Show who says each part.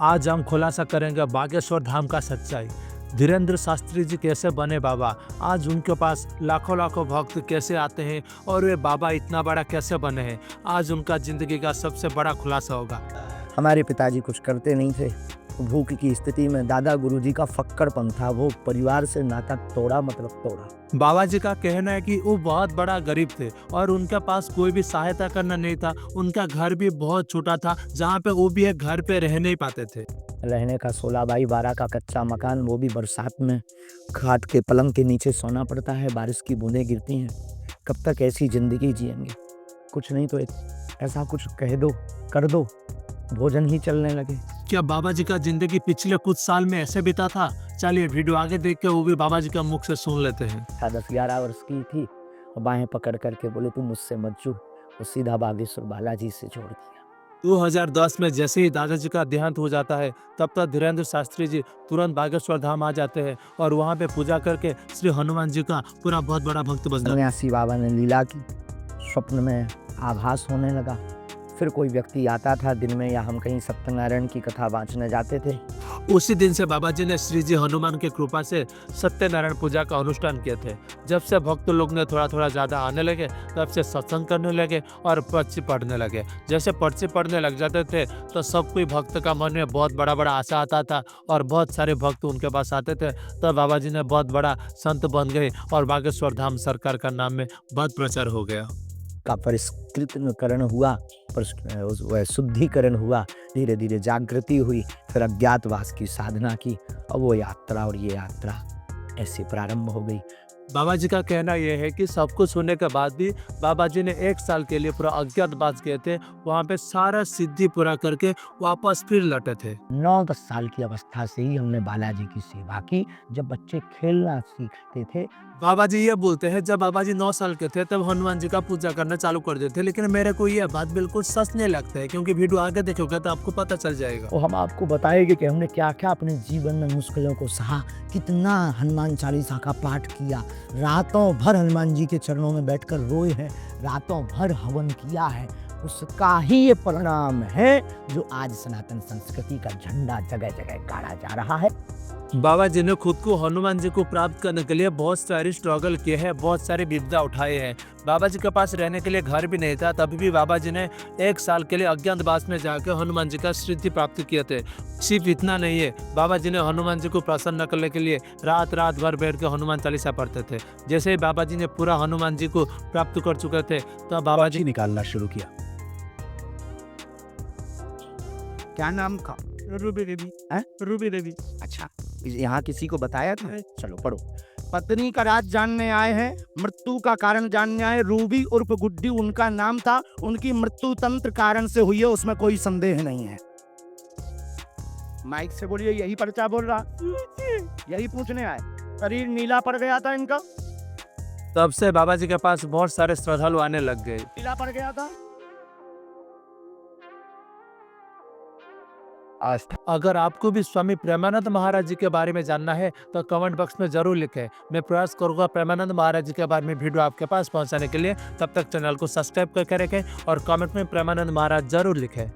Speaker 1: आज हम खुलासा करेंगे बागेश्वर धाम का सच्चाई। धीरेन्द्र शास्त्री जी कैसे बने बाबा, आज उनके पास लाखों लाखों भक्त कैसे आते हैं और वे बाबा इतना बड़ा कैसे बने हैं, आज उनका जिंदगी का सबसे बड़ा खुलासा होगा।
Speaker 2: हमारे पिताजी कुछ करते नहीं थे। भूख की स्थिति में दादा गुरुजी का फक्कड़पन था, वो परिवार से नाता तोड़ा मतलब तोड़ा।
Speaker 1: बाबा जी का कहना है कि वो बहुत बड़ा गरीब थे और उनके पास कोई भी सहायता करना नहीं था। उनका घर भी बहुत छोटा था, जहाँ पे वो भी एक घर पे रह नहीं पाते थे।
Speaker 2: रहने का 16 बाई 12 का कच्चा मकान, वो भी बरसात में खाट के पलंग के नीचे सोना पड़ता है, बारिश की बूंदें गिरती हैं। कब तक ऐसी जिंदगी जिएंगे? कुछ नहीं तो ऐसा कुछ कह दो, कर दो, भोजन ही चलने लगे।
Speaker 1: क्या बाबा जी का जिंदगी पिछले कुछ साल में ऐसे बीता था? चलिए वीडियो आगे देख के वो भी बाबा जी का मुख से सुन लेते हैं।
Speaker 2: 10-11 वर्ष की थी और बाहें पकड़ करके बोले तू मुझसे मत जुड़, वो सीधा बागेश्वर बालाजी से जोड़ दिया।
Speaker 1: 2010 में जैसे ही दादाजी का देहांत हो जाता है, तब तक धीरेन्द्र शास्त्री जी तुरंत बागेश्वर धाम आ जाते हैं और वहाँ पे पूजा करके श्री हनुमान जी का पूरा बहुत बड़ा भक्त बन जाता है।
Speaker 2: सन्यासी बाबा ने लीला की, स्वप्न में आभास होने लगा। फिर कोई व्यक्ति आता था दिन में, या हम कहीं सत्यनारायण की कथा वांचने जाते थे।
Speaker 1: उसी दिन से बाबा जी ने श्री जी हनुमान की कृपा से सत्यनारायण पूजा का अनुष्ठान किए थे। जब से भक्त लोग ने थोड़ा थोड़ा ज्यादा आने लगे, तब से सत्संग करने लगे और पर्ची पढ़ने लगे। जैसे पर्ची पढ़ने लग जाते थे तो सब कोई भक्त का मन में बहुत बड़ा बड़ा आशा आता था और बहुत सारे भक्त उनके पास आते थे। तब बाबा जी ने बहुत बड़ा संत बन गए और बागेश्वर धाम सरकार का नाम में बहुत प्रचार हो गया।
Speaker 2: का परिष्कृतकरण हुआ, शुद्धिकरण हुआ, धीरे धीरे जागृति हुई, फिर अज्ञातवास की साधना की, और वो यात्रा और ये यात्रा ऐसे प्रारंभ हो गई।
Speaker 1: बाबा जी का कहना यह है कि सब कुछ होने के बाद भी बाबा जी ने 1 साल के लिए पूरा अज्ञातवास किए थे। वहाँ पे सारा सिद्धि पूरा करके वापस फिर लौटे थे।
Speaker 2: 9-10 साल की अवस्था से ही हमने बालाजी की सेवा की। जब बच्चे खेलना सीखते थे,
Speaker 1: बाबा जी ये बोलते हैं जब बाबा जी 9 साल के थे तब हनुमान जी का पूजा करना चालू कर देते थे, लेकिन मेरे को ये बात बिल्कुल सच नहीं लगता है, क्योंकि वीडियो आगे देखोगे तो आपको पता चल जाएगा।
Speaker 2: और हम आपको बताएंगे कि हमने क्या क्या अपने जीवन में मुश्किलों को सहा, कितना हनुमान चालीसा का पाठ किया, रातों भर हनुमान जी के चरणों में बैठकर रोए हैं, रातों भर हवन किया है। उसका ही ये परिणाम है जो आज सनातन संस्कृति का झंडा जगह जगह गाड़ा जा रहा है।
Speaker 1: बाबा जी ने खुद को हनुमान जी को प्राप्त करने के लिए बहुत सारी स्ट्रगल किए हैं, बहुत सारे विपदा उठाए हैं। बाबा जी के पास रहने के लिए घर भी नहीं था, तभी भी बाबा जी ने 1 साल के लिए अज्ञातवास में जाकर हनुमान जी का सिद्धि प्राप्त किए थे। सिर्फ इतना नहीं है, बाबा जी ने हनुमान जी को प्रसन्न करने के लिए रात रात भर बैठ के हनुमान चालीसा पढ़ते थे। जैसे ही बाबा जी ने पूरा हनुमान जी को प्राप्त कर चुके थे, तो बाबा जी
Speaker 3: निकालना शुरू किया। क्या नाम का?
Speaker 1: रूबी देवी। रूबी देवी।
Speaker 3: अच्छा, यहाँ किसी को बताया था? चलो पढ़ो। पत्नी का राज जानने आए हैं, मृत्यु का कारण जानने आए। रूबी उर्फ गुड्डी उनका नाम था। उनकी मृत्यु तंत्र कारण से हुई है, उसमें कोई संदेह नहीं है। माइक से बोलिए, यही पर्चा बोल रहा, यही पूछने आए। शरीर नीला पड़ गया था इनका,
Speaker 1: तब से बाबा जी के पास बहुत सारे श्रद्धालु आने लग गए।
Speaker 3: नीला पड़ गया था।
Speaker 1: अगर आपको भी स्वामी प्रेमानंद महाराज जी के बारे में जानना है तो कमेंट बॉक्स में जरूर लिखें। मैं प्रयास करूंगा प्रेमानंद महाराज जी के बारे में वीडियो आपके पास पहुंचाने के लिए। तब तक चैनल को सब्सक्राइब करके रखें और कमेंट में प्रेमानंद महाराज जरूर लिखें।